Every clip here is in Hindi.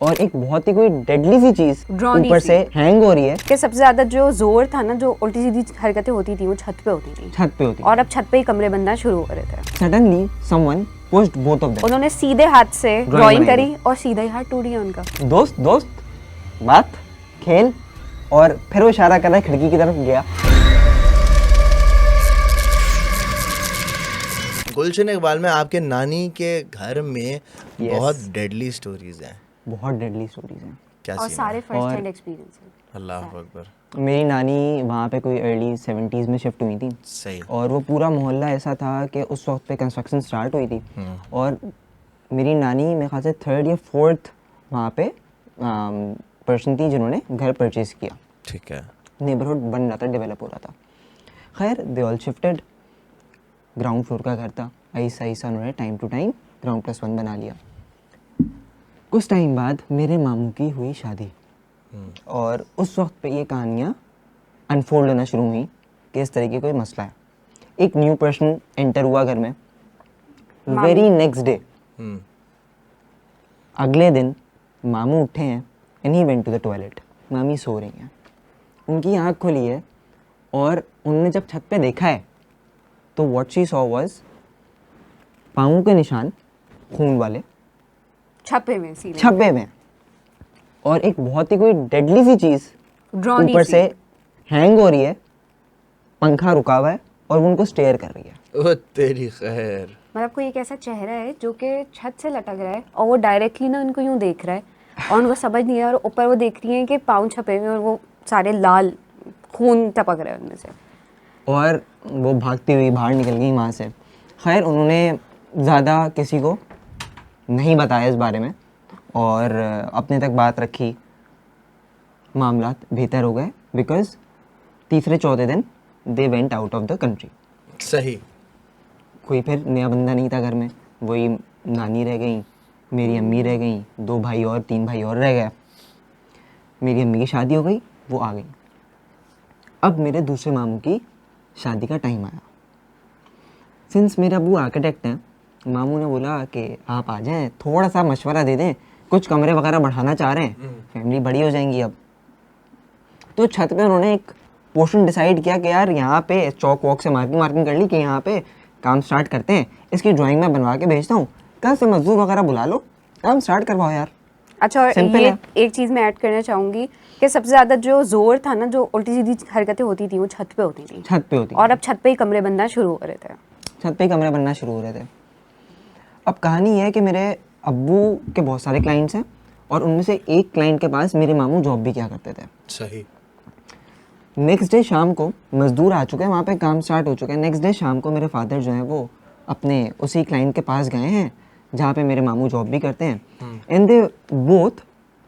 और एक बहुत ही कोई डेडली सी चीज ड्रॉनी ऊपर सी। से हैंग हो रही है। कि सबसे ज्यादा जो जोर था ना, जो उल्टी सीधी हरकतें होती थी वो छत पे होती थी, छत पे होती और अब छत पे ही कमरे बनना शुरू हो रहे थे। Suddenly someone pushed both of them. उन्होंने सीधे हाथ से ड्राइंग करी और सीधा ही हाथ टूट गया उनका। दोस्त दोस्त बात खेल, और फिर वो इशारा कर रहा है खिड़की की तरफ गया। गुलशन इकबाल में आपके नानी के घर में बहुत डेडली स्टोरीज हैं। बहुत डेडली स्टोरीज हैं क्या और सीन सारे है? फर्स्ट और- हैंड एक्सपीरियंस हैं। अल्लाह अकबर। मेरी नानी वहाँ पे कोई अर्ली 70s में शिफ्ट हुई थी, सही। और वो पूरा मोहल्ला ऐसा था कि उस वक्त पे कंस्ट्रक्शन स्टार्ट हुई थी, और मेरी नानी मेरे ख्याल से 3rd या 4th वहाँ पे पर्सन थी जिन्होंने घर परचेज़ किया। ठीक है। नेबरहुड बन रहा था, डेवलप हो रहा था। खैर they all shifted, ground floor का घर था। ऐसा ऐसा उन्होंने टाइम टू टाइम ग्राउंड +1 बना लिया। कुछ टाइम बाद मेरे मामू की हुई शादी, और उस वक्त पे ये कहानियाँ अनफोल्ड होना शुरू हुई कि इस तरीके कोई मसला है। एक न्यू पर्सन एंटर हुआ घर में। वेरी नेक्स्ट डे, अगले दिन मामू उठे हैं and he went to the toilet. मामी सो रही हैं, उनकी आँख खुली है, और उन्होंने जब छत पे देखा है तो व्हाट शी सॉ वाज पाँवों के निशान खून वाले छप्पे में सीधे छपे में, और एक बहुत ही कोई डेडली सी चीज ड्रॉनी ऊपर सी। से हैंग हो रही है। पंखा रुका हुआ है और वो उनको स्टेयर कर रही है। ओ तेरी खैर। मतलब कोई एक ऐसा चेहरा है जो कि छत से लटक रहा है और वो डायरेक्टली ना उनको यूं देख रहा है, और उनको समझ नहीं है, और ऊपर वो देख रही हैं कि पाँव छपे हुए और वो सारे लाल खून टपक रहे हैं उनमें से। और वो भागती हुई बाहर निकल गई वहाँ से। खैर उन्होंने ज़्यादा किसी को नहीं बताया इस बारे में, और अपने तक बात रखी। मामलात बेहतर हो गए बिकॉज तीसरे चौथे दिन they went out of the country. सही। कोई फिर नया बंदा नहीं था घर में, वही नानी रह गई, मेरी अम्मी रह गई, 2 भाई और 3 भाई और रह गए। मेरी अम्मी की शादी हो गई, वो आ गई। अब मेरे दूसरे मामू की शादी का टाइम आया। सिंस मेरे अबू आर्किटेक्ट हैं, मामू ने बोला कि आप आ जाएं, थोड़ा सा मशवरा दे दें, कुछ कमरे वगैरह बढ़ाना चाह रहे हैं, फैमिली बड़ी हो जाएंगी अब। तो छत पे उन्होंने एक पोर्शन डिसाइड किया कि यार यहाँ पे चौक वॉक से मार्किंग कर ली कि यहाँ पे काम स्टार्ट करते हैं। इसकी ड्राइंग मैं बनवा के भेजता हूँ, कल से मजदूर वगैरह बुला लो, काम स्टार्ट करवाओ यार। अच्छा, और Simple ये है। एक चीज़ मैं ऐड करना चाहूँगी कि सबसे ज़्यादा जो जोर था ना, जो उल्टी सीधी हरकतें होती थी वो छत पे होती थी, छत पे होती और अब छत पे ही कमरे बनना शुरू हो रहे थे। छत पे ही कमरे बनना शुरू हो रहे थे। अब कहानी ये है कि मेरे अब्बू के बहुत सारे क्लाइंट्स हैं, और उनमें से एक क्लाइंट के पास मेरे मामू जॉब भी किया करते थे। सही। नेक्स्ट डे शाम को मज़दूर आ चुके हैं, वहाँ पे काम स्टार्ट हो चुका है। नेक्स्ट डे शाम को मेरे फादर जो हैं वो अपने उसी क्लाइंट के पास गए हैं जहाँ पे मेरे मामू जॉब भी करते हैं। And they both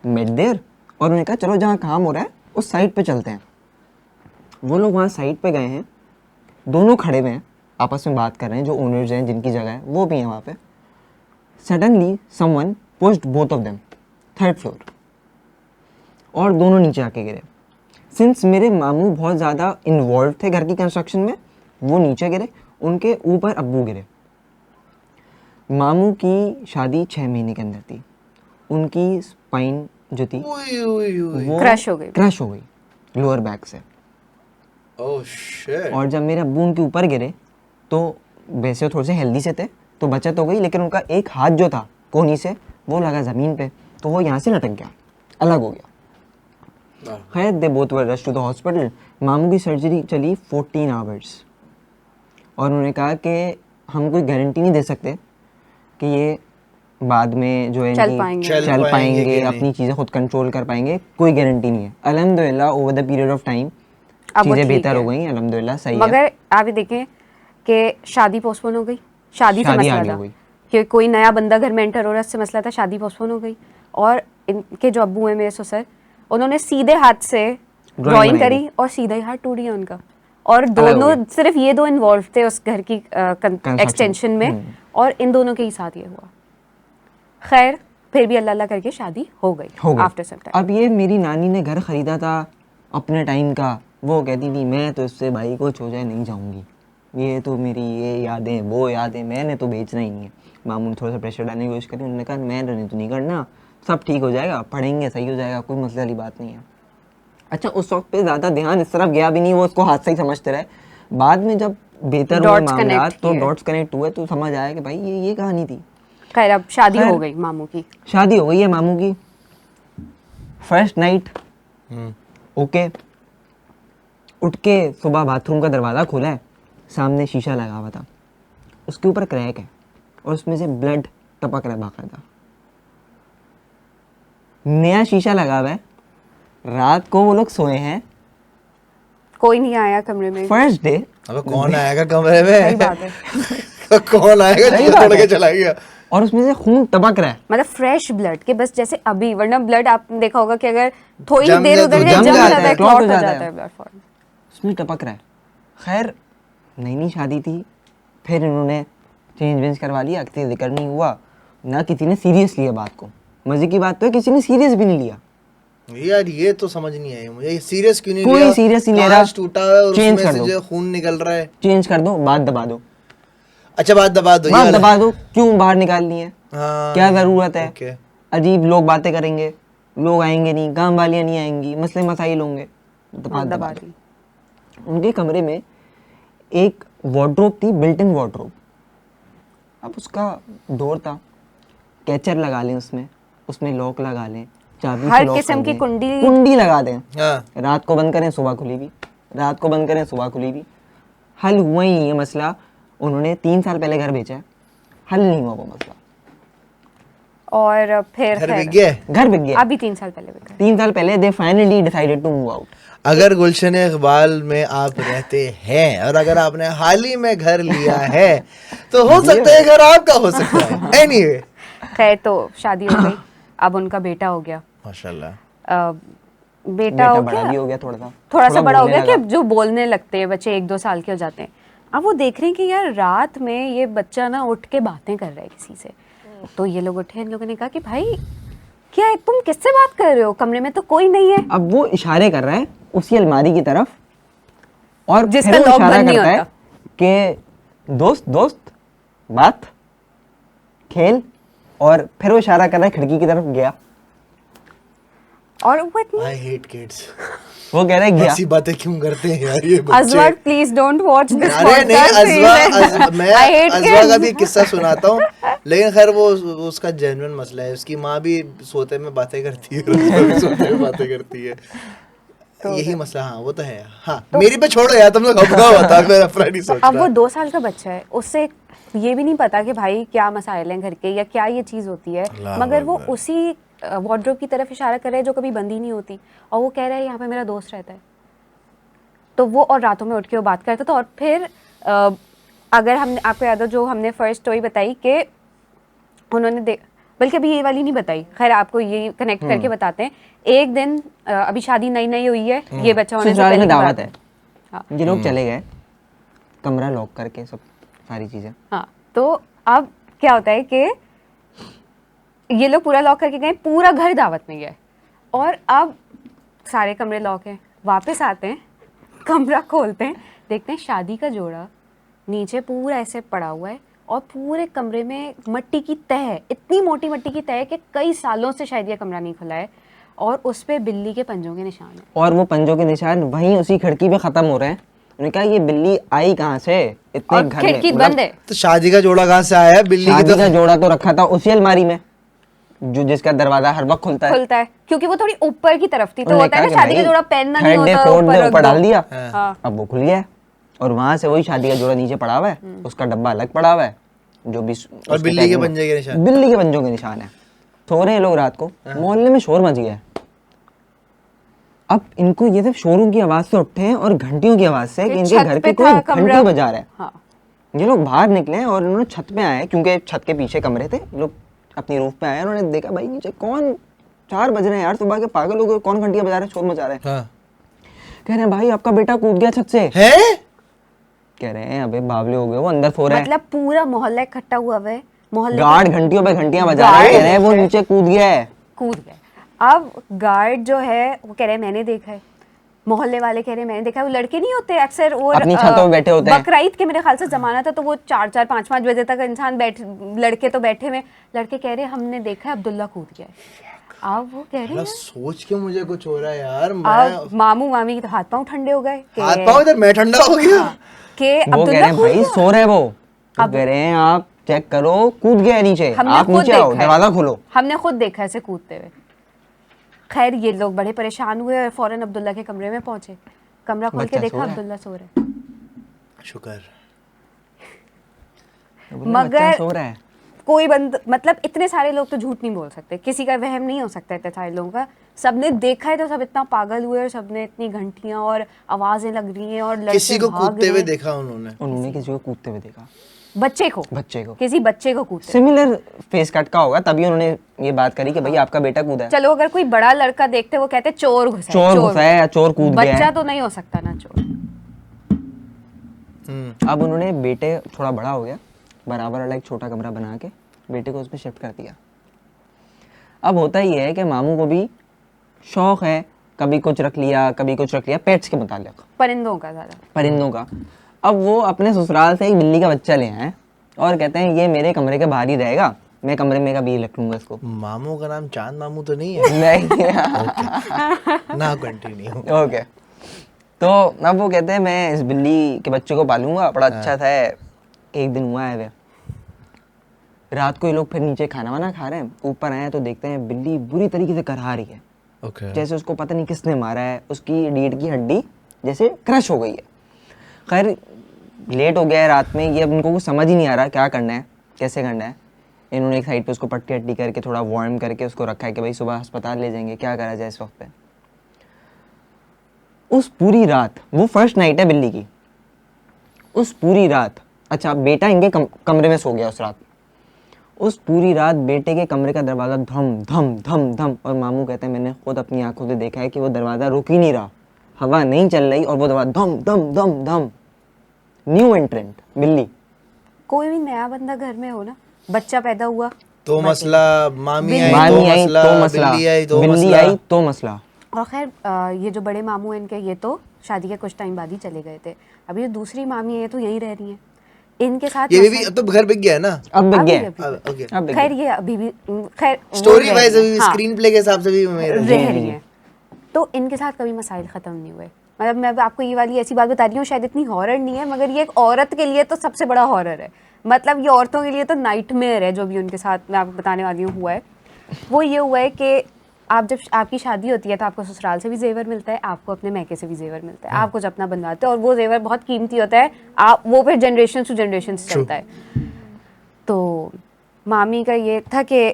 met there, और उन्होंने कहा चलो जहाँ काम हो रहा है उस साइड पे चलते हैं। वो लोग वहाँ साइड पे गए हैं, दोनों खड़े हुए हैं, आपस में बात कर रहे हैं। जो ओनर्स हैं, जिनकी जगह है, वो भी हैं वहाँ पे। Suddenly someone pushed both of them 3rd floor, और दोनों नीचे आके गिरे। सिंस मेरे मामू बहुत ज़्यादा इन्वॉल्व थे घर की कंस्ट्रक्शन में, वो नीचे गिरे, उनके ऊपर अब्बू गिरे। मामू की शादी 6 महीने के अंदर थी। उनकी स्पाइन जो थी वो क्रश हो गई। क्रश हो गई लोअर बैक से। Oh shit. और जब मेरे अब्बू उनके ऊपर गिरे तो वैसे वो थोड़े से हेल्दी से थे तो बचत हो गई, लेकिन उनका एक हाथ जो था कोहनी से वो लगा ज़मीन पे, तो वो यहाँ से लटक गया, अलग हो गया। खैर they both were rush to the hospital. मामू की सर्जरी चली 14 आवर्स, और उन्होंने कहा कि हम कोई गारंटी नहीं दे सकते कि ये बाद में जो है चल इनकी पाएंगे। चल चल पाएंगे पाएंगे, कि नहीं। अपनी चीज़ें खुद कंट्रोल कर पाएंगे, कोई गारंटी नहीं है। अल्हम्दुलिल्लाह over the period of time अब वो चीज़ें ठीक बेहतर है। हो गई, अल्हम्दुलिल्लाह सही है। मगर आप ये देखें कि शादी पोस्टपोन हो गई। शादी से शादी मसला आगे था हो गई। कि कोई नया बंदा घर में एंटर हो रहा है, इससे मसला था, शादी पोस्टपोन हो गई। और इनके जो अब्बू हैं मेरे ससुर, उन्होंने सीधे हाथ से ड्राइंग बनाई करी और सीधा ही हाथ टूट गया उनका। और हो दोनों गई। सिर्फ ये दो इन्वॉल्व थे उस घर की Construction। एक्सटेंशन में, और इन दोनों के ही साथ ये हुआ। खैर फिर भी अल्लाह अल्लाह करके शादी हो गई आफ्टर सम टाइम। अब ये मेरी नानी ने घर खरीदा था अपने टाइम का, वो कहती थी मैं तो इससे भाई कुछ हो जाए नहीं जाऊंगी, ये तो मेरी ये यादें वो यादें, मैंने तो बेचना ही नहीं है। मामू ने थोड़ा सा प्रेशर डालने की कोशिश करी, उन्होंने कहा मैंने तो नहीं करना, सब ठीक हो जाएगा, पढ़ेंगे सही हो जाएगा, कोई मसले वाली बात नहीं है। अच्छा उस वक्त पे ज़्यादा ध्यान इस तरफ गया भी नहीं, वो उसको हादसा ही समझते रहे। बाद में जब बेहतर हुए Dots मामला connect तो किए। डॉट्स कनेक्ट हुए तो समझ आया कि भाई ये कहानी थी। खैर अब शादी खैर। हो गई मामू की। शादी हो गई है मामू की, फर्स्ट नाइट ओके। उठ के सुबह बाथरूम का दरवाज़ा खोला है, सामने शीशा लगा हुआ था, उसके ऊपर क्रैक है और उसमें से ब्लड टपक रहा है बाकायदा। नया शीशा लगा हुआ है, रात को वो लोग सोए हैं, कोई नहीं आया कमरे में। First day. अब कौन आएगा कमरे सही में? बात है। कौन आएगा सही जो बात तोड़ के है। चला गया? और उसमें से खून टपक रहा है। मतलब फ्रेश ब्लड के बस जैसे अभी, वरना ब्लड आपने देखा होगा कि अगर थोड़ी जम देर जाए उधर तो गया जम जम जाता जाता है, है, clot क्लॉट हो हो जाता जाता है। है ब्लड फॉर्म। उसमें टपक रहा है। खैर नई नई शादी थी, फिर इन्होंने चेंज वेंज करवा लिया, किसी से जिक्र नहीं हुआ ना, किसी ने सीरियस लिया बात को। मजे की बात तो है किसी ने सीरियस भी नहीं लिया। यार ये तो समझ नहीं आई मुझे, ये सीरियस क्यों नहीं कोई लिया? serious नहीं ले रहा। कांच टूटा है और Change उसमें कर से दो। जो खून निकल रहा है। चेंज कर दो, बात दबा दो, अच्छा बात दबा दो, ये बात वाला। दबा दो, क्यों बाहर निकालनी है, हाँ, क्या ज़रूरत है? ओके। अजीब लोग बातें करेंगे, लोग आएंगे नहीं, काम वालियाँ नहीं आएंगी, मसले मसाइल होंगे, तो बात दबा दो। दी। उनके कमरे में एक वार्डरोब थी, बिल्ट इन वार्डरोब। अब उसका डोर था, कैचर लगा लें उसमें, उसमें लॉक लगा लें, चाबी से हर लॉक किस्म कर की दें, कुंडी- कुंडी लगा दें, हाँ रात को बंद करें सुबह खुली भी, रात को बंद करें सुबह खुली भी। हल हुआ ही नहीं है मसला। उन्होंने 3 साल पहले घर बेचा है, हल नहीं हुआ वो मसला। और फिर घर खैर, बिक गया है। घर बिक गया। अभी 3 साल पहले बिका। 3 साल पहले they finally decided to move out. अगर गुलशन इकबाल में आप रहते हैं और अगर आपने हाल ही में घर लिया है तो हो सकता है घर आपका हो सकता है। एनीवे खैर तो शादी हो गई, अब उनका बेटा हो गया। माशाल्लाह। बेटा बेटा हो बड़ा गया, भी हो गया, थोड़ा सा बड़ा हो बोलने गया कि लगा। जो बोलने लगते हैं बच्चे, 1-2 साल के हो जाते हैं। अब वो देख रहे हैं कि यार रात में ये बच्चा ना उठ के बातें कर रहा है किसी से। तो ये लोग उठे, इन लोगों ने कहा कि भाई क्या है, तुम किससे बात कर रहे हो, कमरे में तो कोई नहीं है। अब वो इशारे कर रहा है उसी अलमारी की तरफ, और जिसका फिर वो लॉक इशारा बंद नहीं करता है होता। कि दोस्त दोस्त बात खेल, और फिर वो इशारा कर रहा है खिड़की की तरफ, गया। और वो इतनी आई हेट किड्स। वो कह रहा है गया। ऐसी बातें क्यों करते हैं यार ये बच्चे? अजवर प्लीज डोंट वॉच दिस अरे नहीं, मैं अजवा का भी किस्सा सुनाता हूँ, लेकिन खैर वो उसका जेन्युइन मसला है। उसकी माँ भी सोते में बातें करती है, उसका भी सोते में बातें करती है। यही मसला, हाँ वो तो है। हाँ मेरी पे छोड़ो यार, तुम लोग अपना बता, मैं अपना नहीं सोच अब वो रहा। 2 साल का बच्चा है, उससे ये भी नहीं पता कि भाई क्या मसाइल हैं घर के या क्या ये चीज़ होती है, अल्लाह मगर वो अकबर। उसी वार्डरोब की तरफ इशारा कर रहा है जो कभी बंद ही नहीं होती, और वो कह रहा है यहाँ पे मेरा दोस्त रहता है। तो वो और रातों में उठ के वो बात करता था। और फिर अगर हमने, आपको याद हो जो हमने फर्स्ट स्टोरी बताई कि उन्होंने बल्कि अभी ये वाली नहीं बताई, खैर आपको ये कनेक्ट करके बताते हैं। एक दिन अभी शादी नई नई हुई है, ये बच्चा होने से ससुराल पहले में की दावत बात है, हाँ ये लोग चले गए, कमरा लॉक करके सब सारी चीजें। हाँ। तो अब क्या होता है कि ये लोग पूरा लॉक करके गए, पूरा घर दावत में गया है, और अब सारे कमरे लॉक हैं। वापस आते हैं, कमरा खोलते हैं, देखते हैं शादी का जोड़ा नीचे पूरा ऐसे पड़ा हुआ है, और पूरे कमरे में मट्टी की तह है, इतनी मोटी मट्टी की तह है कि कई सालों से शायद ये कमरा नहीं खुला है, और उस पे बिल्ली के पंजों के निशान है। और वो पंजों के निशान वहीं उसी खिड़की पे खत्म हो रहे हैं। उन्होंने कहा ये बिल्ली आई कहाँ से इतने और घर में? खिड़की मतलब बंद है। तो शादी का जोड़ा कहाँ से आया है? बिल्ली की शादी तो का जोड़ा तो रखा था उसी अलमारी में, जो जिसका दरवाजा हर वक्त खुलता है। क्योंकि वो थोड़ी ऊपर की तरफ थी, तो उन्होंने होता है कहा ना कि शादी का भाई जोड़ा पहनना नहीं third day, होता, fourth day ऊपर ऊपर डाल दिया, हाँ। अब वो खुल गया है। और वहां से वही शादी का जोड़ा नीचे पड़ा हुआ है, उसका डब्बा अलग पड़ा हुआ है, जो भी और उसके बिल्ली के पैकिंग- पंजे के निशान। बिल्ली के पंजों के निशान है। सो रहे हैं लोग रात को, मोहल्ले में शोर मच गया है। अब इनको ये सिर्फ शोरों की आवाज से उठे हैं और घंटियों की आवाज से कि कि इनके छत घर पे पे कोई था कमरा। घंटी बजा रहा है। हाँ। ये लोग बाहर निकले और इन्होंने छत पे आए, क्योंकि छत के पीछे कमरे थे, लोग अपनी रूफ पे आए, उन्होंने देखा भाई नीचे कौन, 4 बज रहे हैं यार सुबह के, पागल हो गए, कौन घंटियां बजा रहे हैं, शोर मचा रहे हैं। हाँ। कह रहे हैं भाई आपका बेटा कूद गया छत से। है? कह रहे हैं अबे बावले हो गए, वो अंदर सो रहे हैं। मतलब पूरा मोहल्ला इकट्ठा हुआ हुआ है, मोहल्ले गार्ड घंटियों पे घंटियां बजा रहे हैं, कह रहे हैं वो नीचे कूद गया है। कूद गए। अब गार्ड जो है वो कह रहे हैं मैंने देखा है, मोहल्ले वाले कह रहे हैं मैंने देखा, वो लड़के नहीं होते अक्सर, वो अपनी छतों पे बैठे होते हैं। बकरीद के मेरे ख्याल से जमाना था, तो वो 4-4 5-5 बजे तक इंसान लड़के तो बैठे हुए, लड़के कह रहे हैं हमने देखा है अब्दुल्ला कूद गया है। अब वो कह रहे हैं सोच के मुझे कुछ हो रहा है यार, अब मामू मामी के तो हाथ पांव ठंडे हो गए हाथ पांव इधर मैं ठंडा हो गया कि वो कह रहे हैं भाई सो रहे वो, अब कह रहे हैं आप चेक करो कूद गया नीचे, आप नीचे आओ दरवाजा खोलो। हमने खुद देखा ऐसे कूदते हुए। खैर ये लोग बड़े परेशान हुए और फौरन अब्दुल्ला के कमरे में पहुंचे, कमरा खोल के देखा अब्दुल्ला सो रहा है। शुक्र। मगर सो रहा है, कोई मतलब इतने सारे लोग तो झूठ नहीं बोल सकते, किसी का वहम नहीं हो सकता इतने सारे लोगों का। सबने देखा है तो सब इतना पागल हुए और सबने इतनी घंटियां और आवाजें लग रही हैं और लड़के किसी को भाग कूदते रहे हुए हैं। देखा उन्होंने किसी को कूदते हुए देखा, बच्चे को किसी बच्चे को कूदते। सिमिलर फेस कट का होगा, तभी उन्होंने ये बात करी कि भाई आपका बेटा कूदा है। चलो अगर कोई बड़ा लड़का देखते वो कहते चोर घुसा है या चोर कूद गया है। बच्चा तो नहीं हो सकता ना चोर। अब उन्होंने बेटे थोड़ा बड़ा हो गया, बराबर वाला एक छोटा कमरा बना के बेटे को उसमें शिफ्ट कर दिया। अब होता ही है कि मामू को भी शौक है, कभी कुछ रख लिया कभी कुछ रख लिया, पेट्स के मुतालिक, परिंदों का ज़्यादा, परिंदों का। अब वो अपने ससुराल से एक बिल्ली का बच्चा ले आए और कहते हैं ये मेरे कमरे के बाहर ही रहेगा, मैं कमरे में का भी रख लूंगा इसको। मामू का नाम चांद मामू तो नहीं है? नहीं ना कंटिन्यू। ओके, तो अब वो कहते हैं मैं इस बिल्ली के बच्चे को पालूंगा, बड़ा अच्छा था। एक दिन हुआ है वे, रात को ये लोग फिर नीचे खाना वाना खा रहे हैं, ऊपर आए तो देखते हैं बिल्ली बुरी तरीके से करहा रही है। Okay. जैसे उसको पता नहीं किसने मारा है, उसकी रीढ़ की हड्डी जैसे क्रश हो गई है। खैर लेट हो गया है रात में, ये अब उनको कुछ समझ ही नहीं आ रहा क्या करना है कैसे करना है। इन्होंने एक साइड पे उसको पट्टी हट्टी करके थोड़ा वार्म करके उसको रखा है कि भाई सुबह अस्पताल ले जाएंगे, क्या करा जाए इस वक्त पे। उस पूरी रात, वो फर्स्ट नाइट है बिल्ली की, उस पूरी रात, अच्छा बेटा इनके कमरे में सो गया उस रात, उस पूरी रात बेटे के कमरे का दरवाज़ा धम धम धम धम, और मामू कहते हैं मैंने खुद अपनी आंखों से देखा है कि वो दरवाज़ा रुक ही नहीं रहा, हवा नहीं चल रही और वो दरवाज़ा धम धम धम धम। न्यू एंट्रेंट बिल्ली। कोई भी नया बंदा घर में हो ना, बच्चा पैदा हुआ तो मसला, मामी आई तो मसला, बिल्ली आई तो मसला। और खैर ये जो बड़े मामू हैं इनके, ये तो शादी के कुछ टाइम बाद ही चले गए थे। अभी जो दूसरी मामी है तो यहीं रह रही हैं इनके साथ। ये भी अब तो घर बिक गया है ना, अब बिक गया, ओके। खैर ये अभी भी खैर स्टोरी वाइज अभी स्क्रीन प्ले के हिसाब से भी रह रही है, तो इनके साथ कभी मसाइल खत्म नहीं हुए। मतलब मैं आपको ये वाली ऐसी बात बता रही हूँ, शायद इतनी हॉरर नहीं है, मगर ये एक औरत के लिए तो सबसे बड़ा हॉरर है। मतलब ये औरतों के लिए तो नाइटमेयर है जो भी उनके साथ मैं आपको बताने वाली हूँ हुआ है। वो ये हुआ है कि आप जब आपकी शादी होती है तो आपको ससुराल से भी जेवर मिलता है, आपको अपने मैके से भी जेवर मिलता है, आप कुछ अपना बनवाते हो और वो जेवर बहुत कीमती होता है, आप वो फिर जनरेशन टू जनरेशन से चलता है। तो मामी का ये था कि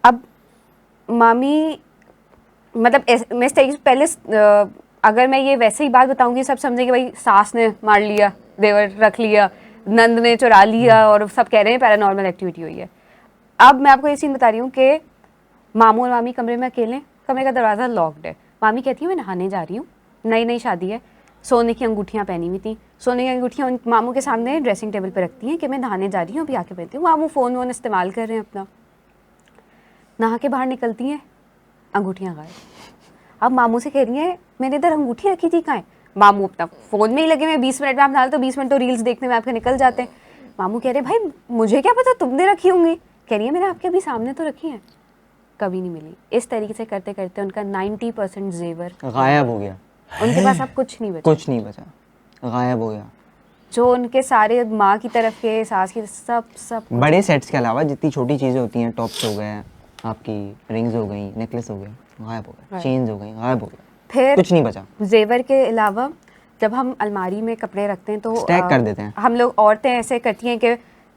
अब मामी मतलब मैं इस तरीके से पहले अगर मैं ये वैसे ही बात बताऊंगी सब समझेंगे भाई सास ने मार लिया, देवर रख लिया, नंद ने चुरा लिया और सब कह रहे हैं पैरानॉर्मल एक्टिविटी हुई है। अब मैं आपको ये सीन बता रही हूँ कि मामू और मामी कमरे में अकेले, कमरे का दरवाज़ा लॉक्ड है। मामी कहती है मैं नहाने जा रही हूँ, नई नई शादी है, सोने की अंगूठियाँ पहनी हुई थी, सोने की अंगूठियाँ उन मामू के सामने ड्रेसिंग टेबल पर रखती हैं कि मैं नहाने जा रही हूँ, अभी आके पहनती हूँ। मामू फ़ोन वोन इस्तेमाल कर रहे हैं अपना, नहा के बाहर निकलती हैं, अंगूठियाँ गायब। अब मामू से कह रही हैं मैंने इधर अंगूठी रखी थी, कहाँ है? मामू अपना फ़ोन में ही लगे हुए, 20 मिनट में आप नहा तो 20 मिनट तो रील्स देखने में आपके निकल जाते हैं। मामू कह रहे भाई मुझे क्या पता तुमने रखी होंगी। कह रही है मैंने आपके अभी सामने तो रखी है, कभी नहीं मिली। इस तरीके से करते करते उनका 90% जेवर गायब हो गया, उनके पास अब कुछ नहीं बचा, कुछ नहीं बचा, गायब हो गया। जो उनके सारे माँ की तरफ के, सास की, सब बड़े सेट्स के अलावा जितनी छोटी चीज़ें होती हैं, टॉप्स हो गए, आपकी रिंग्स हो गई, नेकलेस हो गया, गायब हो गया, चेन्स हो गई, गायब हो गया, फिर कुछ नहीं बचा। जेवर के अलावा जब हम अलमारी में कपड़े रखते हैं तो स्टैक कर देते हैं। हम लोग औरतें ऐसे करती हैं कि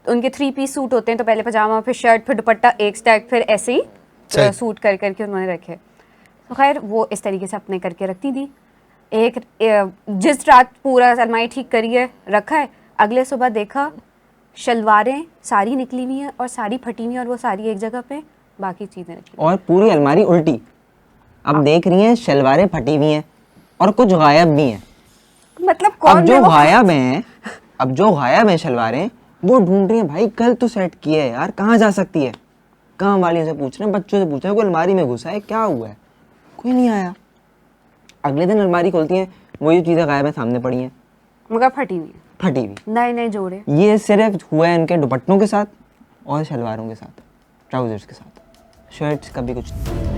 उनके 3 पीस सूट होते हैं तो पहले पजामा फिर शर्ट फिर दुपट्टा एक स्टैक, फिर ऐसे ही सूट कर करके उन्होंने रखे। तो खैर वो इस तरीके से अपने करके रखती थी। एक जिस रात पूरा अलमारी ठीक करी है, रखा है, अगले सुबह देखा शलवारें सारी निकली हुई हैं और सारी फटी हुई हैं और वो सारी एक जगह पे, बाकी चीज़ें रखी और पूरी अलमारी उल्टी। अब देख रही हैं शलवारें फटी हुई हैं और कुछ गायब भी हैं। मतलब कौन अब जो गायब हैं, अब जो गायब हैं शलवारें, वो ढूंढ रही हैं भाई कल तो सेट किया है यार, कहाँ जा सकती है। काम वालियों से पूछ रहे हैं, बच्चों से पूछ रहे हैं, कोई अलमारी में घुसा है, क्या हुआ है, कोई नहीं आया। अगले दिन अलमारी खोलती हैं, वही चीज़ें गायब हैं, सामने पड़ी हैं, मगर फटी हुई फटी हुई। नए नए जोड़े। ये सिर्फ हुआ है इनके दुपट्टों के साथ और शलवारों के साथ, ट्राउजर्स के साथ, शर्ट्स का भी कुछ नहीं।